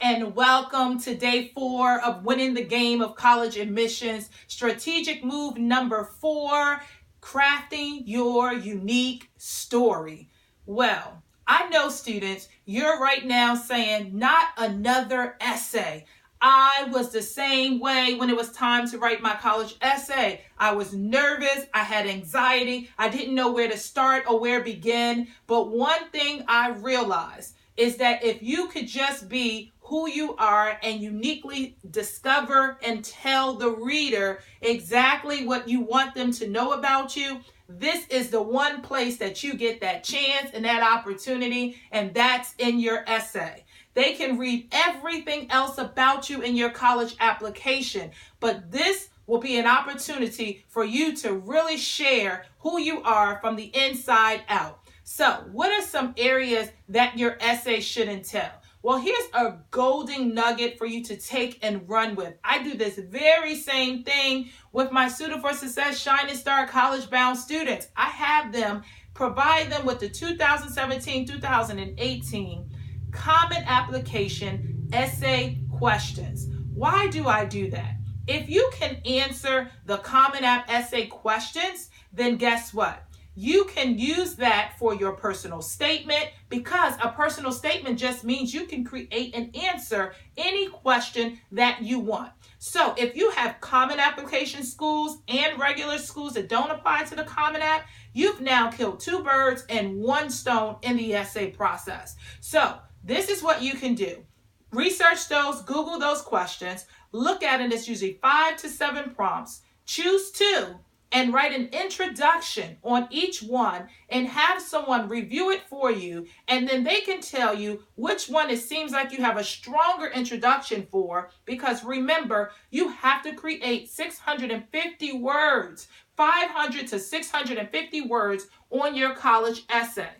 and welcome to day 4 of Winning the Game of College Admissions. Strategic move number 4, crafting your unique story. Well, I know students, you're right now saying, not another essay. I was the same way when it was time to write my college essay. I was nervous, I had anxiety, I didn't know where to start or where to begin. But one thing I realized is that if you could just be who you are and uniquely discover and tell the reader exactly what you want them to know about you, this is the one place that you get that chance and that opportunity, and that's in your essay. They can read everything else about you in your college application, but this will be an opportunity for you to really share who you are from the inside out. So, what are some areas that your essay should entail? Well, here's a golden nugget for you to take and run with. I do this very same thing with my Student for Success Shining Star College Bound students. I have them provide them with the 2017-2018 Common Application Essay Questions. Why do I do that? If you can answer the Common App Essay questions, then guess what? You can use that for your personal statement, because a personal statement just means you can create and answer any question that you want. So if you have common application schools and regular schools that don't apply to the Common App, you've now killed 2 birds and 1 stone in the essay process. So this is what you can do. Research those, Google those questions, look at it. It's usually 5 to 7 prompts. Choose 2. And write an introduction on each one and have someone review it for you, and then they can tell you which one it seems like you have a stronger introduction for, because remember, you have to create 650 words, 500 to 650 words on your college essay.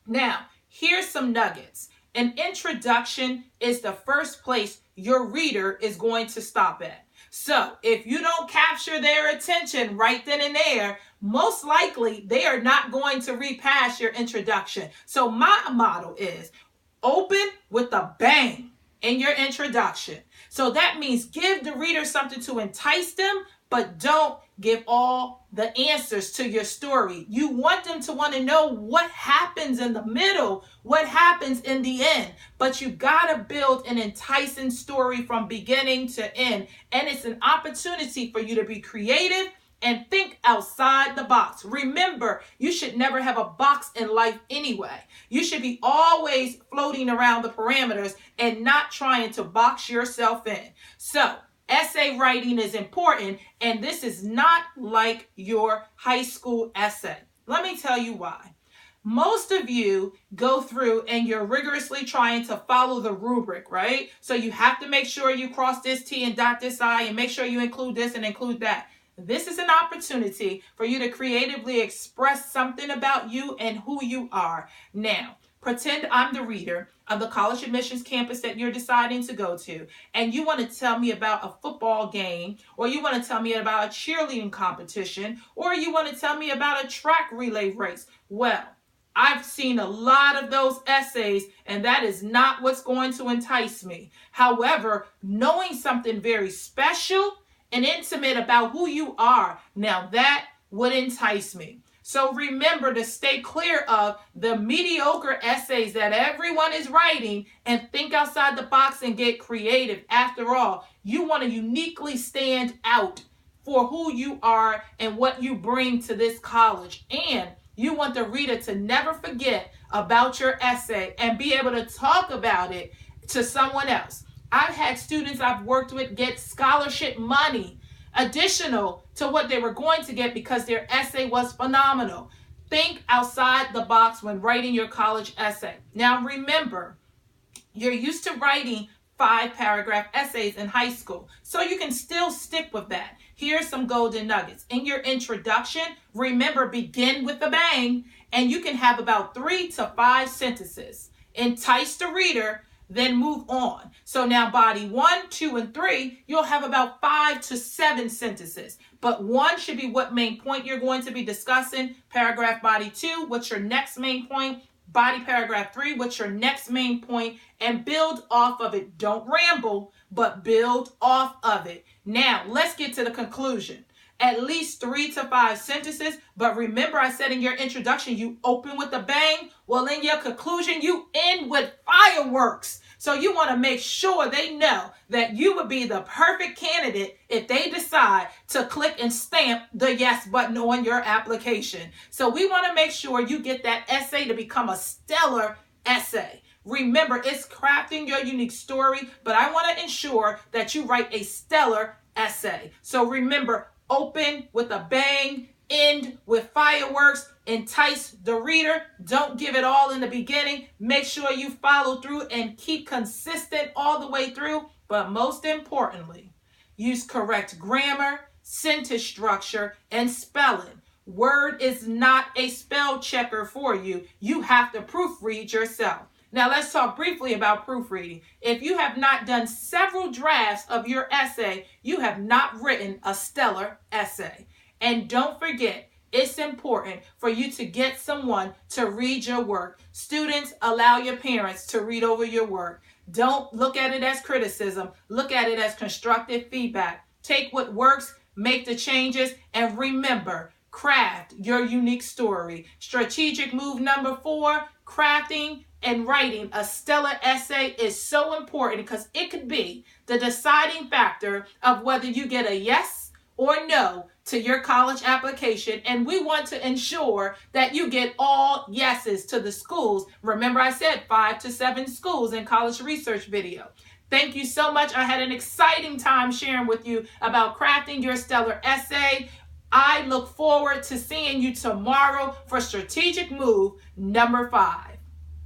Now, here's some nuggets. An introduction is the first place your reader is going to stop at. So if you don't capture their attention right then and there, most likely they are not going to read past your introduction. So my motto is open with a bang in your introduction. So that means give the reader something to entice them, but don't give all the answers to your story. You want them to want to know what happens in the middle, what happens in the end. But you got to build an enticing story from beginning to end. And it's an opportunity for you to be creative and think outside the box. Remember, you should never have a box in life anyway. You should be always floating around the parameters and not trying to box yourself in. So, essay writing is important, and this is not like your high school essay. Let me tell you why. Most of you go through and you're rigorously trying to follow the rubric, right? So you have to make sure you cross this T and dot this I and make sure you include this and include that. This is an opportunity for you to creatively express something about you and who you are. Now, pretend I'm the reader of the college admissions campus that you're deciding to go to, and you want to tell me about a football game, or you want to tell me about a cheerleading competition, or you want to tell me about a track relay race. Well, I've seen a lot of those essays, and that is not what's going to entice me. However, knowing something very special and intimate about who you are, now that would entice me. So remember to stay clear of the mediocre essays that everyone is writing and think outside the box and get creative. After all, you want to uniquely stand out for who you are and what you bring to this college. And you want the reader to never forget about your essay and be able to talk about it to someone else. I've had students I've worked with get scholarship money additional to what they were going to get because their essay was phenomenal. Think outside the box when writing your college essay. Now remember, you're used to writing 5-paragraph essays in high school, so you can still stick with that. Here's some golden nuggets. In your introduction, remember, begin with a bang, and you can have about 3 to 5 sentences. Entice the reader, then move on. So now body 1, 2, and 3, you'll have about 5 to 7 sentences. But 1 should be what main point you're going to be discussing. Paragraph body 2, what's your next main point? body paragraph 3 with your next main point and build off of it. Don't ramble, but build off of it. Now, let's get to the conclusion. At least 3 to 5 sentences, but remember I said in your introduction, you open with a bang. Well, in your conclusion, you end with fireworks. So you want to make sure they know that you would be the perfect candidate if they decide to click and stamp the yes button on your application. So we want to make sure you get that essay to become a stellar essay. Remember, it's crafting your unique story, but I want to ensure that you write a stellar essay. So remember, open with a bang, end with fireworks, entice the reader. Don't give it all in the beginning. Make sure you follow through and keep consistent all the way through. But most importantly, use correct grammar, sentence structure, and spelling. Word is not a spell checker for you. You have to proofread yourself. Now let's talk briefly about proofreading. If you have not done several drafts of your essay, you have not written a stellar essay. And don't forget, it's important for you to get someone to read your work. Students, allow your parents to read over your work. Don't look at it as criticism. Look at it as constructive feedback. Take what works, make the changes, and remember, craft your unique story. Strategic move number 4, crafting and writing a stellar essay is so important because it could be the deciding factor of whether you get a yes or no to your college application. And we want to ensure that you get all yeses to the schools. Remember, I said 5 to 7 schools in college research video. Thank you so much. I had an exciting time sharing with you about crafting your stellar essay. I look forward to seeing you tomorrow for strategic move number 5.